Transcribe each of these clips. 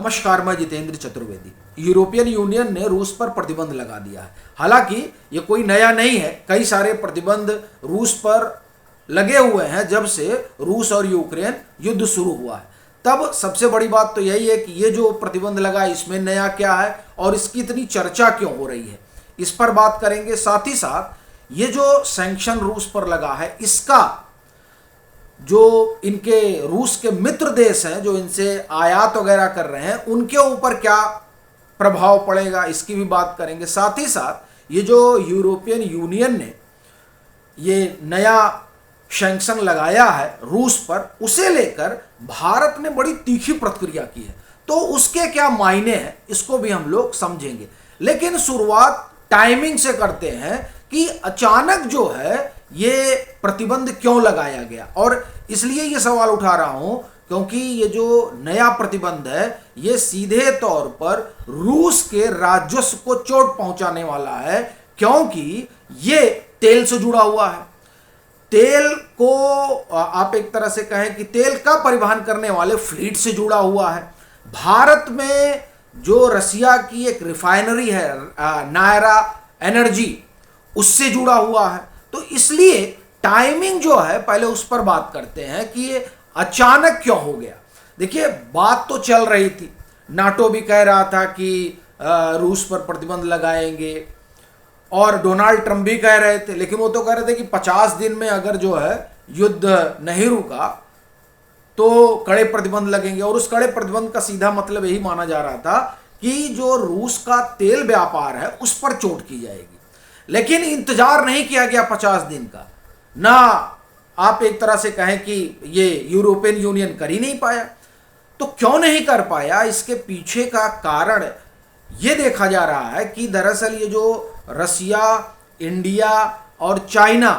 नमस्कार, मैं Jitendra Chaturvedi. European union ने रूस पर प्रतिबंध लगा दिया है। हालांकि ये कोई नया नहीं है, कई सारे प्रतिबंध रूस पर लगे हुए हैं जब से रूस और यूक्रेन युद्ध शुरू हुआ है। तब सबसे बड़ी बात तो यही है कि ये जो प्रतिबंध लगा इसमें नया क्या है और इसकी इतनी चर्चा क्यों हो रही है, इस पर बात करेंगे। साथ ही साथ ये जो सैंक्शन रूस पर लगा है, इसका जो इनके रूस के मित्र देश हैं जो इनसे आयात वगैरह कर रहे हैं, उनके ऊपर क्या प्रभाव पड़ेगा, इसकी भी बात करेंगे। साथ ही साथ ये जो यूरोपियन यूनियन ने ये नया सैंक्शन लगाया है रूस पर, उसे लेकर भारत ने बड़ी तीखी प्रतिक्रिया की है, तो उसके क्या मायने हैं इसको भी हम लोग समझेंगे। लेकिन शुरुआत टाइमिंग से करते हैं कि अचानक जो है ये प्रतिबंध क्यों लगाया गया। और इसलिए ये सवाल उठा रहा हूं क्योंकि ये जो नया प्रतिबंध है ये सीधे तौर पर रूस के राजस्व को चोट पहुंचाने वाला है, क्योंकि ये तेल से जुड़ा हुआ है। तेल को आप एक तरह से कहें कि तेल का परिवहन करने वाले फ्लीट से जुड़ा हुआ है। भारत में जो रसिया की एक रिफाइनरी है नायरा एनर्जी, उससे जुड़ा हुआ है। तो इसलिए टाइमिंग जो है, पहले उस पर बात करते हैं कि ये अचानक क्यों हो गया। देखिए, बात तो चल रही थी, नाटो भी कह रहा था कि रूस पर प्रतिबंध लगाएंगे और डोनाल्ड ट्रंप भी कह रहे थे, लेकिन वो तो कह रहे थे कि 50 दिन में अगर जो है युद्ध नहीं रुका तो कड़े प्रतिबंध लगेंगे। और उस कड़े प्रतिबंध का सीधा मतलब यही माना जा रहा था कि जो रूस का तेल व्यापार है उस पर चोट की जाएगी। लेकिन इंतजार नहीं किया गया 50 दिन का, ना आप एक तरह से कहें कि ये यूरोपियन यूनियन कर ही नहीं पाया। तो क्यों नहीं कर पाया, इसके पीछे का कारण ये देखा जा रहा है कि दरअसल ये जो रसिया, इंडिया और चाइना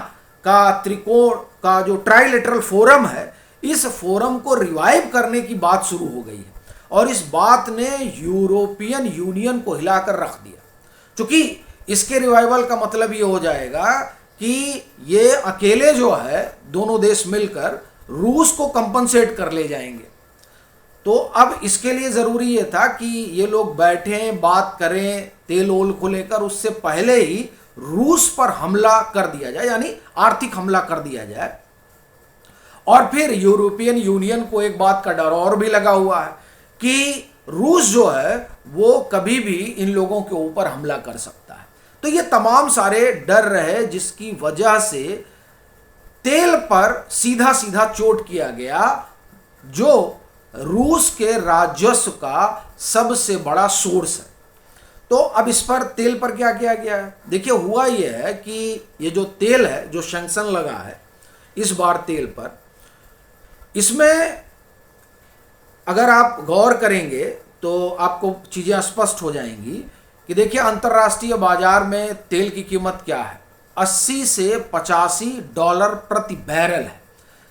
का त्रिकोण का जो ट्राइलेटरल फोरम है, इस फोरम को रिवाइव करने की बात शुरू हो गई है और इस बात ने यूरोपियन यूनियन को हिलाकर रख दिया। क्योंकि इसके रिवाइवल का मतलब ये हो जाएगा कि ये अकेले जो है दोनों देश मिलकर रूस को कंपनसेट कर ले जाएंगे। तो अब इसके लिए ज़रूरी ये था कि ये लोग बैठें, बात करें तेल ओल को लेकर, उससे पहले ही रूस पर हमला कर दिया जाए, यानी आर्थिक हमला कर दिया जाए। और फिर यूरोपियन यूनियन को एक बात का डर और भी लगा हुआ है कि रूस जो है वो कभी भी इन लोगों के ऊपर हमला कर सकता है। तो ये तमाम सारे डर रहे जिसकी वजह से तेल पर सीधा सीधा चोट किया गया, जो रूस के राजस्व का सबसे बड़ा सोर्स है। तो अब इस पर तेल पर क्या किया गया है, देखिए हुआ यह है कि ये जो तेल है, जो सैंक्शन लगा है इस बार तेल पर, इसमें अगर आप गौर करेंगे तो आपको चीज़ें स्पष्ट हो जाएंगी कि देखिए अंतर्राष्ट्रीय बाजार में तेल की कीमत क्या है, 80 से 85 डॉलर प्रति बैरल है,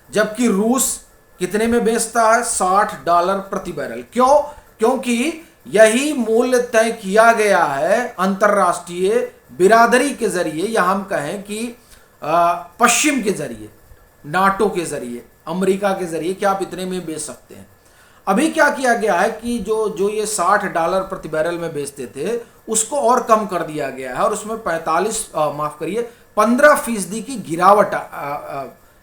जबकि रूस कितने में बेचता है, 60 डॉलर प्रति बैरल। क्यों? क्योंकि यही मूल्य तय किया गया है अंतर्राष्ट्रीय बिरादरी के जरिए, या हम कहें कि पश्चिम के जरिए, नाटो के जरिए, अमेरिका के जरिए कि आप इतने में बेच सकते हैं। अभी क्या किया गया है कि जो ये 60 डॉलर प्रति बैरल में बेचते थे उसको और कम कर दिया गया है और उसमें 15% की गिरावट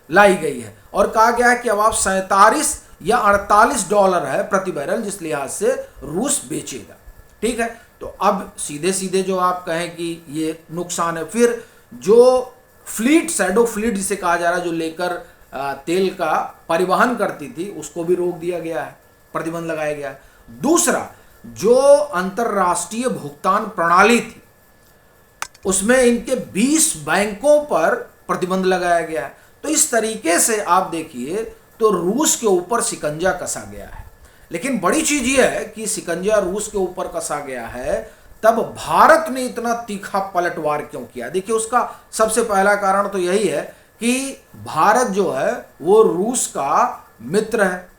लाई गई है और कहा गया है कि अब आप 47 या 48 डॉलर है प्रति बैरल जिस लिहाज से रूस बेचेगा। ठीक है, तो अब सीधे सीधे जो आप कहें कि ये नुकसान है। फिर जो फ्लीट, शैडो फ्लीट जिसे कहा जा रहा है, जो लेकर तेल का परिवहन करती थी, उसको भी रोक दिया गया है, प्रतिबंध लगाया गया है। दूसरा, जो अंतरराष्ट्रीय भुगतान प्रणाली थी उसमें इनके 20 बैंकों पर प्रतिबंध लगाया गया है। तो इस तरीके से आप देखिए तो रूस के ऊपर शिकंजा कसा गया है। लेकिन बड़ी चीज यह है कि शिकंजा रूस के ऊपर कसा गया है, तब भारत ने इतना तीखा पलटवार क्यों किया। देखिए, उसका सबसे पहला कारण तो यही है कि भारत जो है वो रूस का मित्र है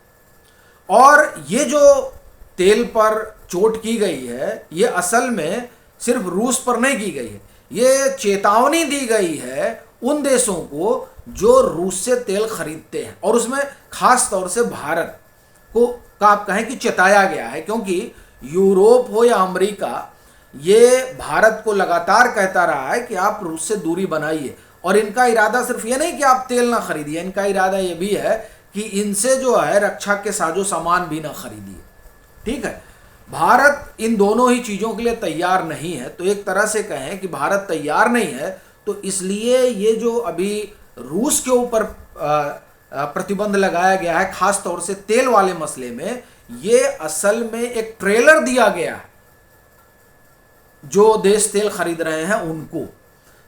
और ये जो तेल पर चोट की गई है ये असल में सिर्फ रूस पर नहीं की गई है, ये चेतावनी दी गई है उन देशों को जो रूस से तेल खरीदते हैं और उसमें खास तौर से भारत को का आप कहें कि चेताया गया है, क्योंकि यूरोप हो या अमेरिका, ये भारत को लगातार कहता रहा है कि आप रूस से दूरी बनाइए। और इनका इरादा सिर्फ ये नहीं कि आप तेल ना खरीदिए, इनका इरादा ये भी है कि इनसे जो है रक्षा के साजो सामान भी ना खरीदिए। ठीक है, भारत इन दोनों ही चीज़ों के लिए तैयार नहीं है। तो एक तरह से कहें कि भारत तैयार नहीं है, तो इसलिए ये जो अभी रूस के ऊपर प्रतिबंध लगाया गया है, खास तौर से तेल वाले मसले में, ये असल में एक ट्रेलर दिया गया है जो देश तेल खरीद रहे हैं उनको।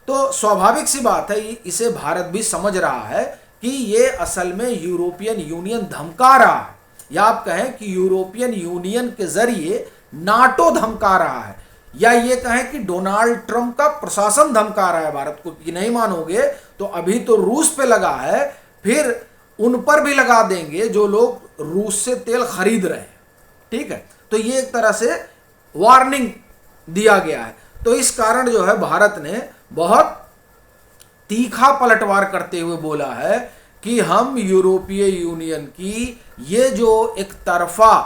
तो स्वाभाविक सी बात है, इसे भारत भी समझ रहा है कि ये असल में यूरोपियन यूनियन धमका रहा है, या आप कहें कि यूरोपियन यूनियन के जरिए नाटो धमका रहा है, या ये कहें कि डोनाल्ड ट्रंप का प्रशासन धमका रहा है भारत को कि नहीं मानोगे तो अभी तो रूस पे लगा है, फिर उन पर भी लगा देंगे जो लोग रूस से तेल खरीद रहे हैं। ठीक है, तो ये एक तरह से वार्निंग दिया गया है। तो इस कारण जो है भारत ने बहुत तीखा पलटवार करते हुए बोला है कि हम यूरोपीय यूनियन की ये जो एक तरफा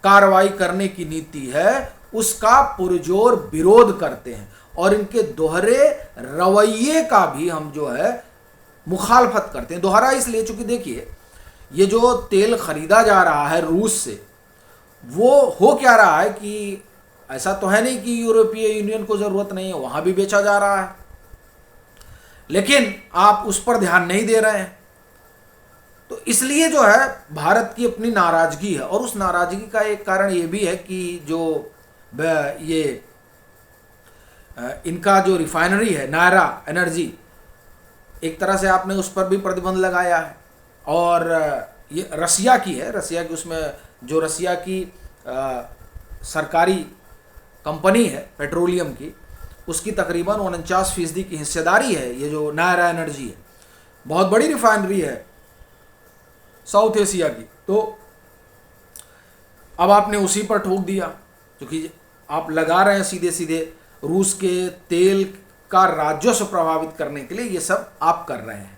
कार्रवाई करने की नीति है उसका पुरजोर विरोध करते हैं, और इनके दोहरे रवैये का भी हम जो है मुखालफत करते हैं। दोहरा इसलिए चूंकि देखिए, ये जो तेल खरीदा जा रहा है रूस से, वो हो क्या रहा है कि ऐसा तो है नहीं कि यूरोपीय यूनियन को जरूरत नहीं है, वहां भी बेचा जा रहा है, लेकिन आप उस पर ध्यान नहीं दे रहे हैं। तो इसलिए जो है भारत की अपनी नाराजगी है, और उस नाराजगी का एक कारण ये भी है कि जो ये इनका जो रिफाइनरी है नायरा एनर्जी, एक तरह से आपने उस पर भी प्रतिबंध लगाया है, और ये रसिया की है, रसिया की, उसमें जो रसिया की सरकारी कंपनी है पेट्रोलियम की, उसकी तकरीबन 49% की हिस्सेदारी है ये जो नायरा एनर्जी है। बहुत बड़ी रिफाइनरी है साउथ एशिया की। तो अब आपने उसी पर ठोक दिया, क्योंकि आप लगा रहे हैं सीधे सीधे रूस के तेल का राजस्व प्रभावित करने के लिए, ये सब आप कर रहे हैं।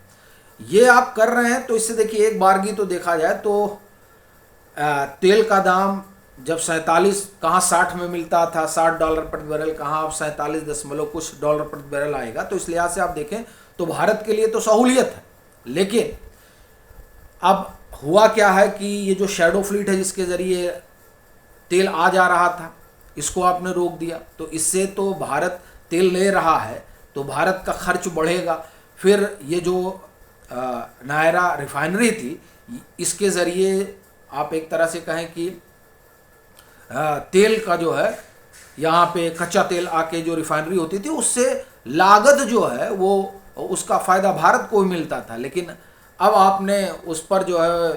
ये आप कर रहे हैं तो इससे देखिए, एक बारगी तो देखा जाए तो तेल का दाम जब 47 कहाँ 60 में मिलता था, $60 प्रति बैरल, कहाँ अब 47 दशमलव कुछ डॉलर प्रति बैरल आएगा। तो इस लिहाज से आप देखें तो भारत के लिए तो सहूलियत है, लेकिन अब हुआ क्या है कि ये जो शैडो फ्लीट है जिसके ज़रिए तेल आ जा रहा था, इसको आपने रोक दिया। तो इससे तो भारत तेल ले रहा है तो भारत का खर्च बढ़ेगा। फिर ये जो नायरा रिफाइनरी थी, इसके ज़रिए आप एक तरह से कहें कि तेल का जो है यहाँ पे कच्चा तेल आके जो रिफाइनरी होती थी, उससे लागत जो है वो उसका फ़ायदा भारत को भी मिलता था। लेकिन अब आपने उस पर जो है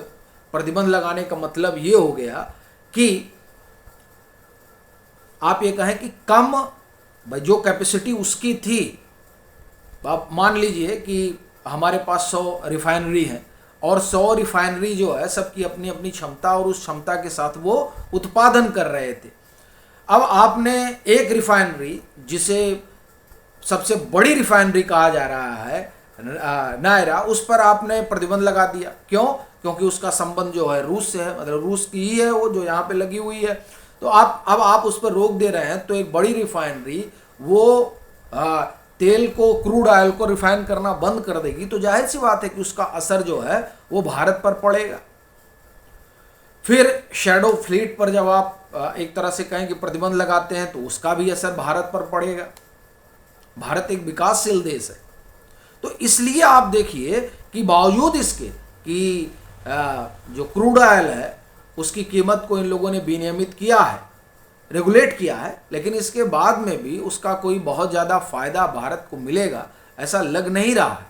प्रतिबंध लगाने का मतलब ये हो गया कि आप ये कहें कि कम, भाई जो कैपेसिटी उसकी थी, आप मान लीजिए कि हमारे पास 100 रिफाइनरी हैं, और 100 रिफाइनरी जो है सबकी अपनी अपनी क्षमता, और उस क्षमता के साथ वो उत्पादन कर रहे थे। अब आपने एक रिफाइनरी, जिसे सबसे बड़ी रिफाइनरी कहा जा रहा है नायरा, उस पर आपने प्रतिबंध लगा दिया। क्यों? क्योंकि उसका संबंध जो है रूस से है, मतलब रूस की ही है वो जो यहाँ पे लगी हुई है। तो आप उस पर रोक दे रहे हैं, तो एक बड़ी रिफाइनरी वो तेल को, क्रूड ऑयल को रिफाइन करना बंद कर देगी, तो जाहिर सी बात है कि उसका असर जो है वो भारत पर पड़ेगा। फिर शैडो फ्लीट पर जब आप एक तरह से कहें कि प्रतिबंध लगाते हैं, तो उसका भी असर भारत पर पड़ेगा। भारत एक विकासशील देश है, तो इसलिए आप देखिए कि बावजूद इसके कि जो क्रूड ऑयल है उसकी कीमत को इन लोगों ने विनियमित किया है, रेगुलेट किया है, लेकिन इसके बाद में भी उसका कोई बहुत ज़्यादा फायदा भारत को मिलेगा ऐसा लग नहीं रहा है।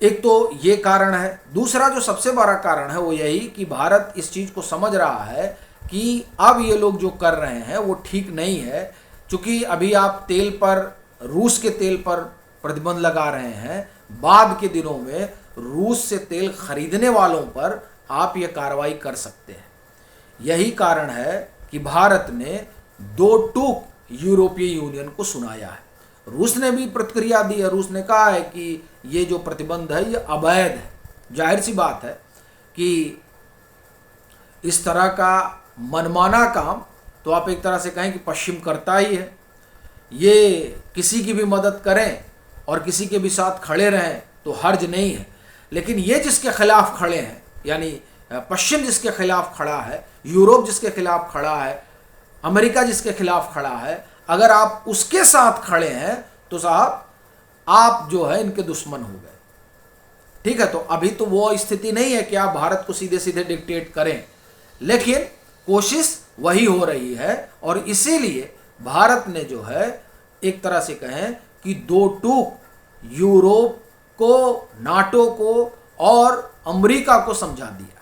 एक तो ये कारण है। दूसरा जो सबसे बड़ा कारण है वो यही कि भारत इस चीज़ को समझ रहा है कि अब ये लोग जो कर रहे हैं वो ठीक नहीं है। चूँकि अभी आप तेल पर, रूस के तेल पर प्रतिबंध लगा रहे हैं, बाद के दिनों में रूस से तेल खरीदने वालों पर आप ये कार्रवाई कर सकते हैं। यही कारण है कि भारत ने दो टूक यूरोपीय यूनियन को सुनाया है। रूस ने भी प्रतिक्रिया दी है। रूस ने कहा है कि ये जो प्रतिबंध है ये अवैध है। जाहिर सी बात है कि इस तरह का मनमाना काम तो आप एक तरह से कहें कि पश्चिम करता ही है। ये किसी की भी मदद करें और किसी के भी साथ खड़े रहें तो हर्ज नहीं है, लेकिन ये जिसके खिलाफ खड़े हैं, यानी पश्चिम जिसके खिलाफ खड़ा है, यूरोप जिसके खिलाफ खड़ा है, अमेरिका जिसके खिलाफ खड़ा है, अगर आप उसके साथ खड़े हैं तो साहब आप जो है इनके दुश्मन हो गए। ठीक है, तो अभी तो वो स्थिति नहीं है कि आप भारत को सीधे सीधे डिक्टेट करें, लेकिन कोशिश वही हो रही है। और इसीलिए भारत ने जो है एक तरह से कहें कि दो टूक यूरोप को, नाटो को और अमेरिका को समझा दिया।